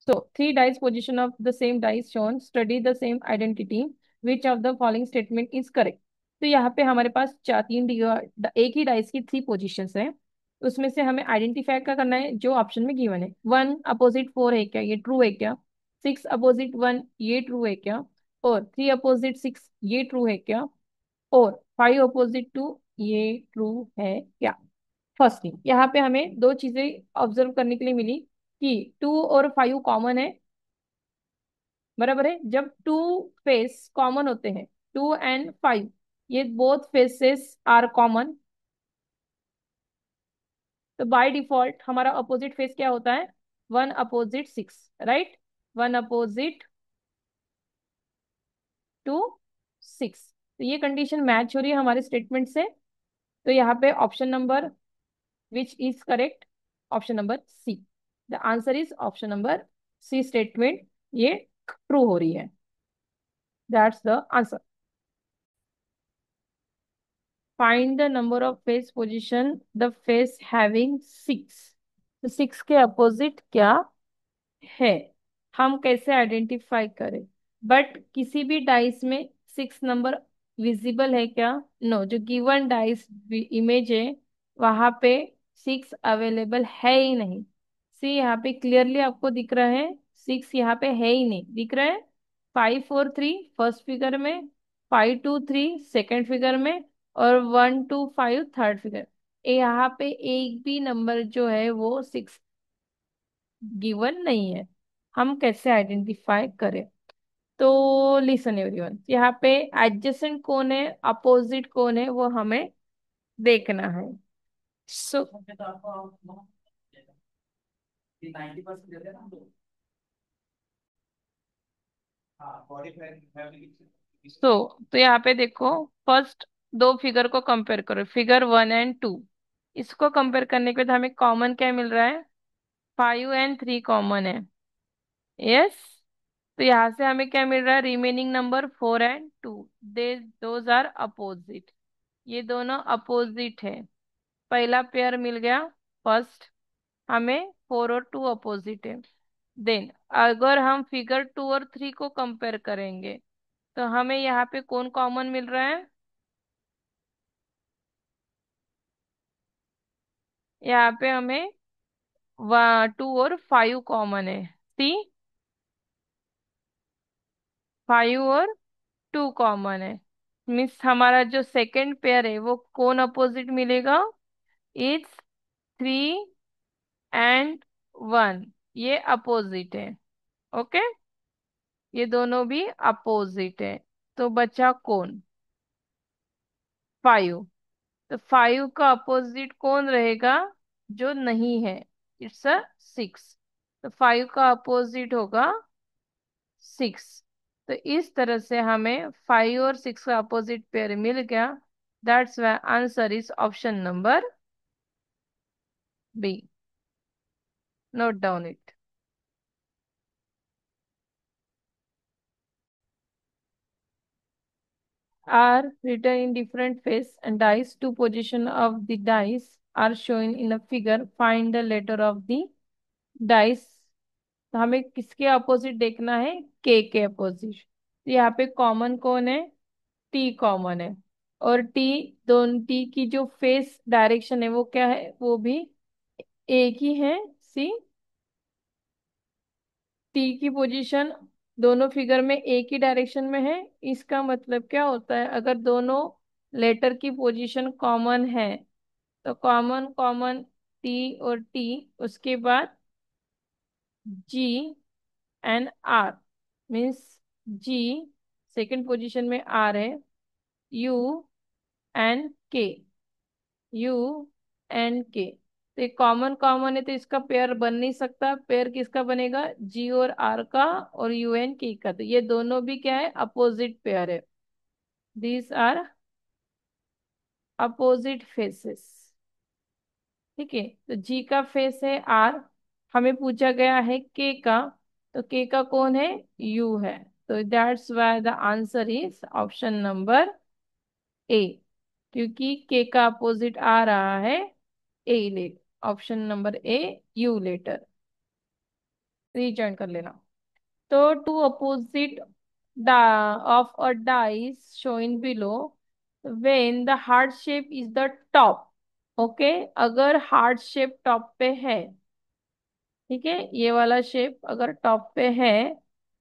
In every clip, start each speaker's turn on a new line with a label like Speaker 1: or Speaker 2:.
Speaker 1: So, three dice position of the same dice shown. Study the same identity. Which of the following statement is correct? तो यहाँ पे हमारे पास चार एक ही dice की थ्री पोजीशंस हैं। उसमें से हमें आइडेंटिफाई क्या करना है जो ऑप्शन में गिवन है। वन अपोजिट फोर है क्या, ये ट्रू है क्या? सिक्स अपोजिट वन, ये ट्रू है क्या? और थ्री अपोजिट सिक्स, ये ट्रू है क्या? और फाइव अपोजिट टू, ये ट्रू है क्या? फर्स्ट थिंग, यहाँ पे हमें दो चीजें ऑब्जर्व करने के लिए मिली कि टू और फाइव कॉमन है। बराबर है, जब टू फेस कॉमन होते हैं, टू एंड फाइव, ये बोथ फेसेस आर कॉमन, तो बाय डिफॉल्ट हमारा अपोजिट फेस क्या होता है? One opposite six, right? One opposite to six. तो ये कंडीशन मैच हो रही है हमारे स्टेटमेंट से। तो यहाँ पे option number which is correct? Option number C. The answer is option number C statement, ये ट्रू हो रही है। That's the answer. Find the number of face position the face having six. तो सिक्स के अपोजिट क्या है, हम कैसे आइडेंटिफाई करें? बट किसी भी डाइस में सिक्स नंबर विजिबल है क्या? नो, जो गिवन डाइस इमेज है वहां पे सिक्स अवेलेबल है ही नहीं। सी यहाँ पे क्लियरली आपको दिख रहा है, सिक्स यहाँ पे है ही नहीं, दिख रहा है। Five four three first figure में, five two three second figure में, और one two five third figure. यहाँ पे एक भी नंबर जो है वो सिक्स गिवन नहीं है। हम कैसे आइडेंटिफाई करें? तो लिसन एवरीवन, यहाँ पे एडजेसेंट कौन है, अपोजिट कौन है, वो हमें देखना है। सो तो यहाँ पे देखो, फर्स्ट दो फिगर को कंपेयर करो, फिगर वन एंड टू। इसको कंपेयर करने के बाद हमें कॉमन क्या मिल रहा है? फाइव एंड थ्री कॉमन है। यस। तो यहाँ से हमें क्या मिल रहा है? Remaining number four and two, they those are opposite. ये दोनों अपोजिट है। पहला पेयर मिल गया फर्स्ट हमें, फोर और टू अपोजिट है। देन अगर हम फिगर टू और थ्री को कंपेयर करेंगे तो हमें यहाँ पे कौन कॉमन मिल रहा है? यहाँ पे हमें टू और फाइव कॉमन है। सी, फाइव और टू कॉमन है। मीन्स हमारा जो सेकंड पेयर है वो कौन अपोजिट मिलेगा? इट्स थ्री एंड वन, ये अपोजिट है। ओके, ये दोनों भी अपोजिट है। तो बचा कौन? फाइव। तो फाइव का अपोजिट कौन रहेगा जो नहीं है? It's a six. तो फाइव का अपोजिट होगा सिक्स। तो इस तरह से हमें फाइव और सिक्स का अपोजिट पेयर मिल गया। That's why answer is option number B. Note down it. Are written in different phase and dice. Two position of the dice are shown in a figure. Find the letter of the dice. तो हमें किसके opposite देखना है? के opposite. तो यहाँ पे common कौन है? टी कॉमन है। और टी, दोनों टी की जो फेस डायरेक्शन है वो क्या है? वो भी एक ही है। सी, टी की पोजीशन दोनों फिगर में एक ही डायरेक्शन में है। इसका मतलब क्या होता है? अगर दोनों लेटर की पोजीशन कॉमन है तो कॉमन कॉमन टी और टी, उसके बाद G and R, means G second position में आर है, U and K, U and K. तो ये कॉमन कॉमन है तो इसका पेयर बन नहीं सकता। पेयर किसका बनेगा? जी और आर का, और यू एन के का। तो ये दोनों भी क्या है? अपोजिट पेयर है। These are opposite faces. ठीक है, तो जी का फेस है आर, हमें पूछा गया है के का, तो के का कौन है? यू है। तो that's why the answer is option number A, क्योंकि के का अपोजिट आ रहा है A letter. Option number A, U letter. Rejoin कर लेना। तो two opposite of a dice shown below when the heart shape is the top। Okay, अगर heart shape top पे है, ठीक है, ये वाला शेप अगर टॉप पे है,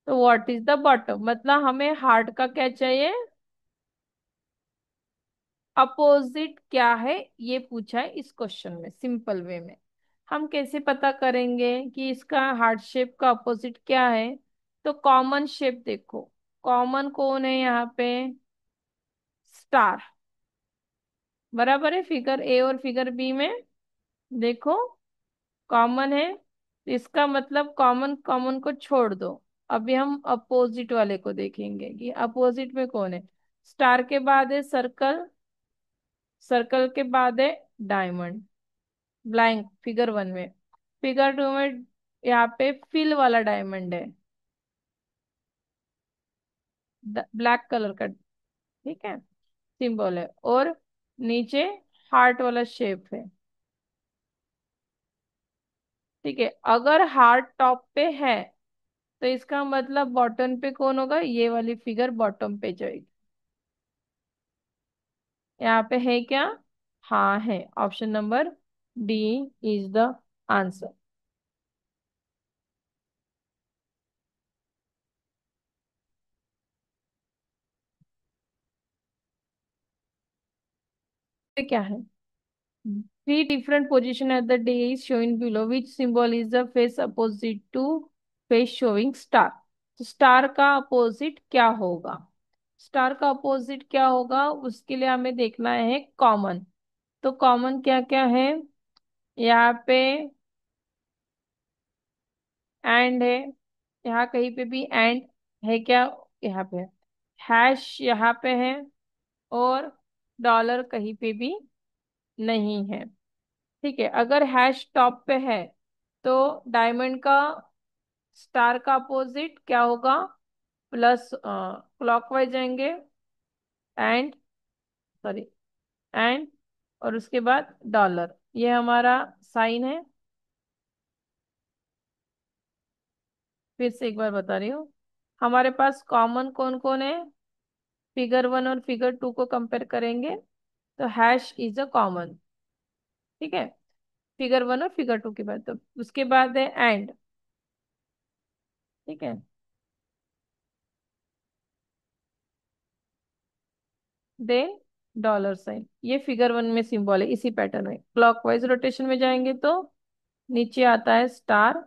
Speaker 1: तो व्हाट इज द बॉटम, मतलब हमें हार्ट का क्या चाहिए, अपोजिट क्या है, ये पूछा है इस क्वेश्चन में सिंपल वे में। हम कैसे पता करेंगे कि इसका हार्ट शेप का अपोजिट क्या है? तो कॉमन शेप देखो, कॉमन कौन है यहाँ पे, स्टार, बराबर है फिगर ए और फिगर बी में, देखो कॉमन है, तो इसका मतलब कॉमन कॉमन को छोड़ दो। अभी हम अपोजिट वाले को देखेंगे कि अपोजिट में कौन है। स्टार के बाद है सर्कल, सर्कल के बाद है डायमंड, ब्लैंक फिगर वन में। फिगर टू में यहाँ पे फिल वाला डायमंड है, ब्लैक कलर का, ठीक है, सिंबल है, और नीचे हार्ट वाला शेप है। ठीक है, अगर हार्ट टॉप पे है, तो इसका मतलब बॉटम पे कौन होगा, ये वाली फिगर बॉटम पे जाएगी। यहाँ पे है क्या, हाँ है, option number D is the answer. क्या है, three different position at the day is shown below, which symbol is the face opposite to face showing star। तो स्टार का अपोजिट क्या होगा, स्टार का अपोजिट क्या होगा, उसके लिए हमें देखना है कॉमन। तो कॉमन क्या क्या है, यहाँ पे एंड है, यहाँ कहीं पे भी एंड है क्या, यहाँ पे हैश यहाँ पे है, और डॉलर कहीं पे भी नहीं है। ठीक है, अगर हैश टॉप पे है, तो डायमंड का स्टार का अपोजिट क्या होगा, प्लस क्लॉकवाइज जाएंगे, एंड, सॉरी, एंड, और उसके बाद डॉलर, ये हमारा साइन है। फिर से एक बार बता रही हूँ, हमारे पास कॉमन कौन कौन है, फिगर वन और फिगर टू को कंपेयर करेंगे, तो हैश इज अ कॉमन, ठीक है, फिगर वन और फिगर टू के बाद, तो उसके बाद है एंड, ठीक है, देन डॉलर साइन, ये फिगर वन में सिंबल है, इसी पैटर्न में क्लॉकवाइज रोटेशन में जाएंगे तो नीचे आता है स्टार,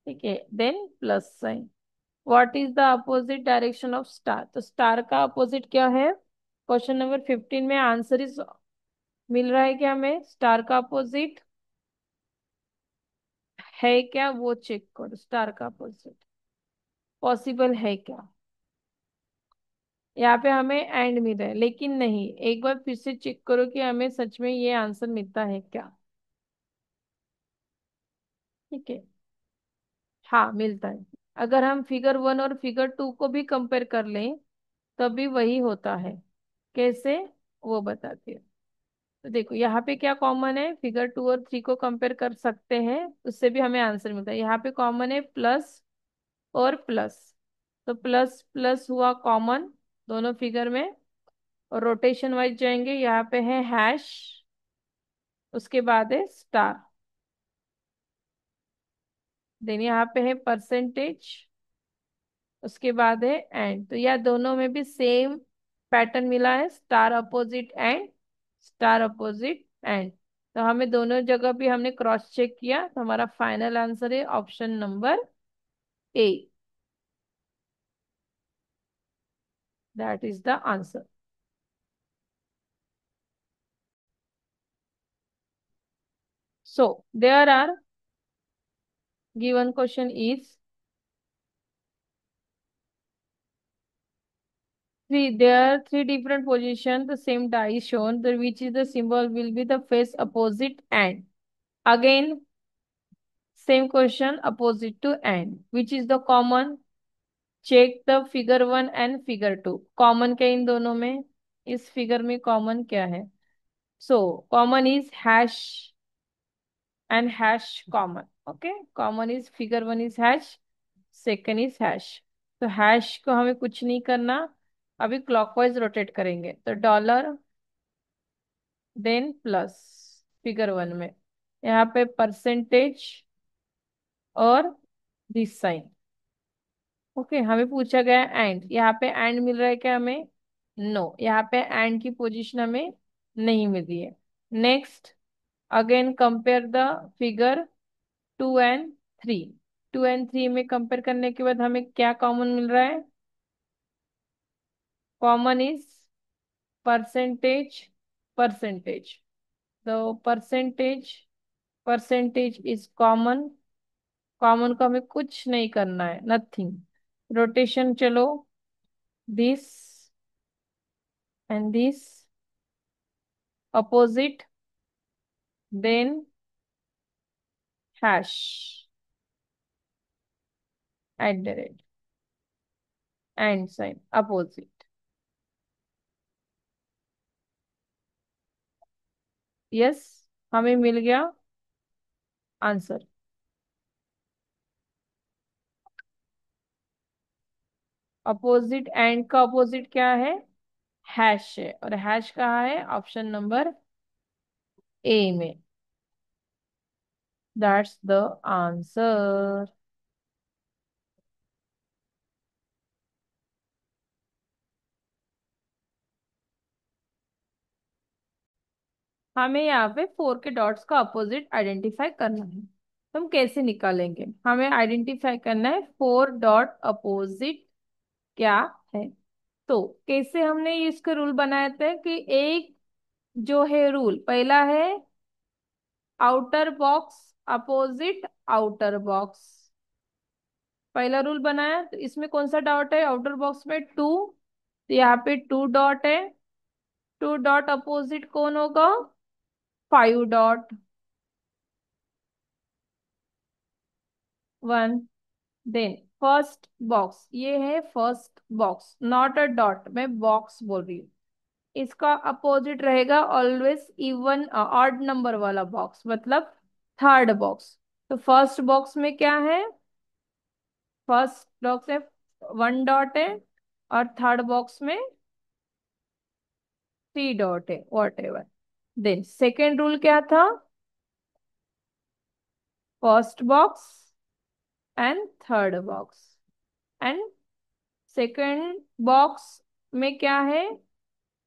Speaker 1: ठीक है, then plus sign. What is the opposite direction of star, तो स्टार का अपोजिट क्या है, क्वेश्चन नंबर 15 में आंसर इज मिल रहा है क्या हमें, स्टार का अपोजिट है क्या, वो चेक करो, स्टार का अपोजिट पॉसिबल है क्या। यहाँ पे हमें एंड मिल रहा है, लेकिन नहीं, एक बार फिर से चेक करो कि हमें सच में ये आंसर मिलता है क्या। ठीक है, हाँ मिलता है, अगर हम फिगर वन और फिगर टू को भी कंपेयर कर लें, तभी वही होता है। कैसे, वो बताती हूँ। तो देखो यहाँ पे क्या कॉमन है, फिगर टू और थ्री को कंपेयर कर सकते हैं, उससे भी हमें आंसर मिलता है। यहाँ पे कॉमन है प्लस और प्लस, तो प्लस प्लस हुआ कॉमन दोनों फिगर में, और रोटेशन वाइज जाएंगे, यहाँ पे है हैश, उसके बाद है स्टार, देन यहाँ पे है परसेंटेज, उसके बाद है एंड। तो यह दोनों में भी सेम पैटर्न मिला है, star opposite and, star opposite and. तो हमें दोनों जगह भी हमने क्रॉस चेक किया, तो हमारा फाइनल आंसर है option number A, that is the answer. So there are given question is three, there are three different positions, the same die is shown, the which is the symbol will be the face opposite and, again same question, opposite to and, which is the common, check the figure one and figure two, common क्या इन दोनों में, इस figure में common क्या है, So common is hash and hash common. Okay, common is figure one is hash, second is hash. तो hash को हमें कुछ नहीं करना, अभी क्लॉकवाइज रोटेट करेंगे तो dollar then plus figure one में यहाँ पे परसेंटेज और दिस साइन। ओके, हमें पूछा गया एंड, यहाँ पे एंड मिल रहा है क्या हमें? नो, यहाँ पे एंड की पोजीशन हमें नहीं मिल रही है। Next, again compare the figure two and three. Two and three में कंपेयर करने के बाद हमें क्या कॉमन मिल रहा है? Common is percentage, percentage. तो percentage, percentage is common. Common को हमें कुछ नहीं करना है, नथिंग। रोटेशन चलो, this and this opposite, then hash at the rate and sign opposite. Yes, हमें मिल गया आंसर। अपोजिट, एंड का अपोजिट क्या है? हैश है, और हैश कहाँ है? ऑप्शन नंबर ए में। That's the answer. हमें यहाँ पे फोर के डॉट्स का अपोजिट आइडेंटिफाई करना है। तो हम कैसे निकालेंगे? हमें आइडेंटिफाई करना है फोर डॉट अपोजिट क्या है। तो कैसे हमने इसका रूल बनाया था कि एक जो है रूल पहला है outer box opposite outer box. पहला रूल बनाया, तो इसमें कौन सा डॉट है आउटर बॉक्स में? टू। तो यहाँ पे टू डॉट है, टू डॉट अपोजिट कौन होगा? Five dot, one. Then first box, ये है first box, not a dot, मैं बॉक्स बोल रही हूँ। इसका अपोजिट रहेगा ऑलवेज इवन ऑड नंबर वाला बॉक्स, मतलब थर्ड बॉक्स। तो फर्स्ट बॉक्स में क्या है? फर्स्ट बॉक्स में वन डॉट है, और थर्ड बॉक्स में थ्री डॉट है, whatever. Then second rule क्या था? First box and third box, and second box में क्या है?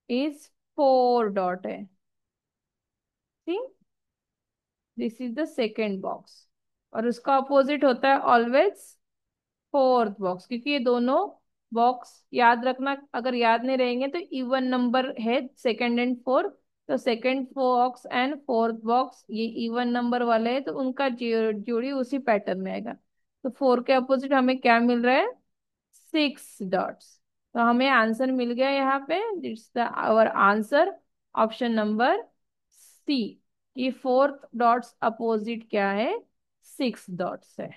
Speaker 1: इज फोर डॉट है। See, this is the second box, और उसका अपोजिट होता है ऑलवेज फोर्थ बॉक्स, क्योंकि ये दोनों बॉक्स याद रखना, अगर याद नहीं रहेंगे तो इवन नंबर है सेकेंड एंड फोर्थ। तो second box and fourth box ये इवन नंबर वाले हैं, तो उनका जोड़ी उसी पैटर्न में आएगा। तो फोर के अपोजिट हमें क्या मिल रहा है? Six dots. तो हमें आंसर मिल गया यहाँ पे, it's the our answer option number C, कि फोर्थ डॉट्स अपोजिट क्या है? सिक्स डॉट्स है।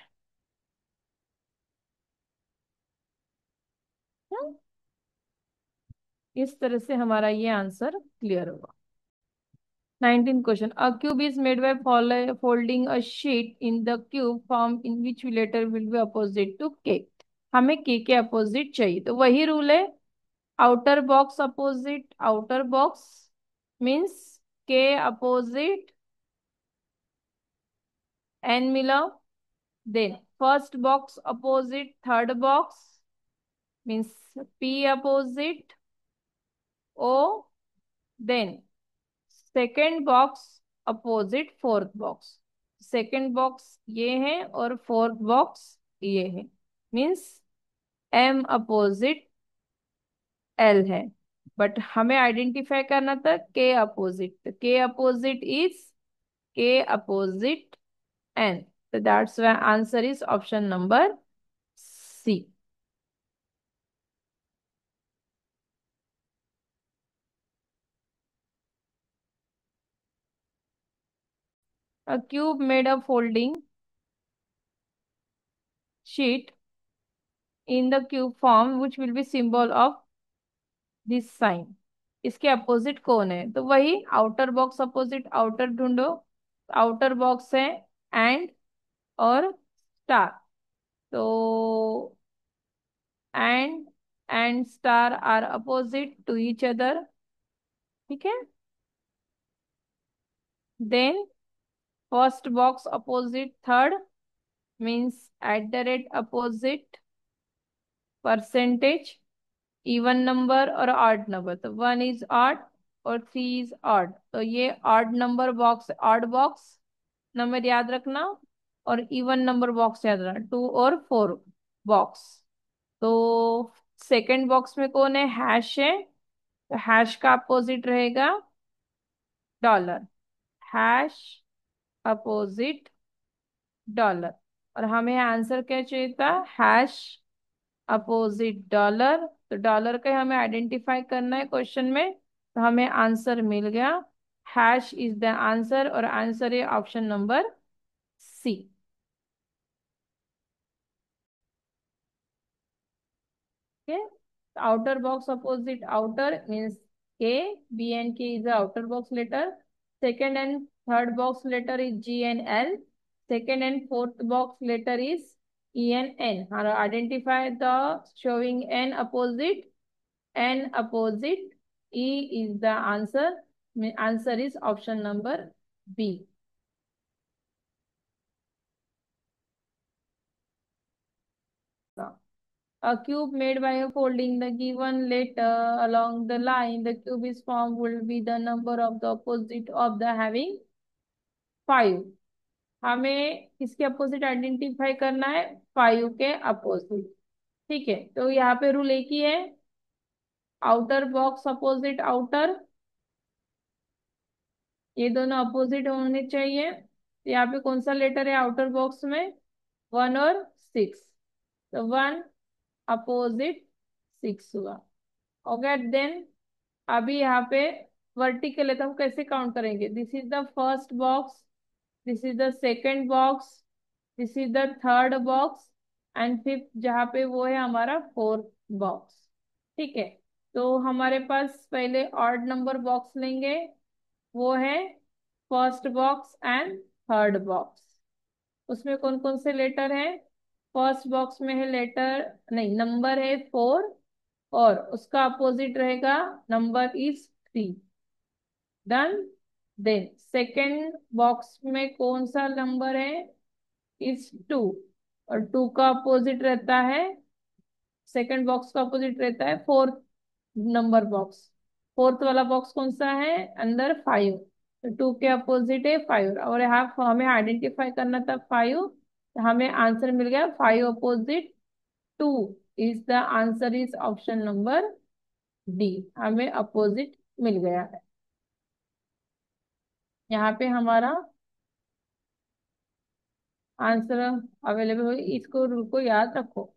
Speaker 1: हम्म, इस तरह से हमारा ये आंसर क्लियर होगा। 19th question, a cube is made by folding a sheet in the cube form in which letter will be opposite to K. हमें के अपोजिट चाहिए, तो वही रूल है, outer box opposite outer box means K opposite N मिला। Then first box opposite third box means P opposite O. Then second box opposite fourth box. Second box ये है और fourth box ये है, मीन्स एम अपोजिट एल है। But हमें identify करना था K opposite, K opposite is K opposite N. तो that's why answer is option number C. A cube made a folding sheet in the cube form which will be symbol of this sign. इसके opposite कौन है, तो वही outer box opposite outer ढूंढो। Outer box है and और स्टार। तो and star are opposite to each other. ठीक है। Then first box opposite third means at the rate opposite percentage even number और ऑड नंबर। तो वन इज ऑड और थ्री इज ऑड, तो ये odd number box odd box number याद रखना, और इवन नंबर बॉक्स याद रखना, टू और फोर बॉक्स। तो सेकंड बॉक्स में कौन है, हैश है, तो हैश का अपोजिट रहेगा डॉलर। Hash opposite dollar. और हमें आंसर क्या चाहिए था, हैश अपोजिट डॉलर। तो डॉलर का हमें आइडेंटिफाई करना है क्वेश्चन में, तो हमें आंसर मिल गया। हैश इज द आंसर और आंसर है option number C. Okay. Outer box opposite outer means K. B and K is the outer box letter. Second and third box letter is G and L. Second and fourth box letter is E and N. Now identify the showing N opposite. N opposite. E is the answer. Answer is option number B. A cube made by folding the given letter along the line, the cube is formed will be the number of the opposite of the having 5। हमें किसके opposite identify करना है, 5 के opposite. ठीक है, तो यहाँ पे रूल एक ही है, आउटर बॉक्स अपोजिट आउटर, ये दोनों अपोजिट होने चाहिए। तो यहाँ पे कौन सा लेटर है आउटर बॉक्स में, 1 और 6, तो 1 अपोजिट 6 हुआ। ओके देन अभी यहाँ पे वर्टिकल है, तो हम कैसे काउंट करेंगे, this is the first box, this is the second box, this is the third box and fifth जहाँ पे वो है हमारा फोर्थ बॉक्स। ठीक है, तो हमारे पास पहले ऑड नंबर बॉक्स लेंगे, वो है first box and third box. उसमें कौन कौन से लेटर हैं, फर्स्ट बॉक्स में है लेटर नहीं नंबर है 4 और उसका अपोजिट रहेगा number is 3। Done. Then second box में कौन सा नंबर है, इज 2 और 2 का अपोजिट रहता है, सेकेंड बॉक्स का अपोजिट रहता है फोर्थ नंबर बॉक्स। फोर्थ वाला बॉक्स कौन सा है, अंदर 5, तो 2 के अपोजिट है 5 और यहाँ हमें आइडेंटिफाई करना था 5, तो हमें आंसर मिल गया 5 opposite 2 is the answer is option number D. हमें अपोजिट मिल गया है। यहाँ पे हमारा आंसर अवेलेबल हो, इसको रूल को याद रखो।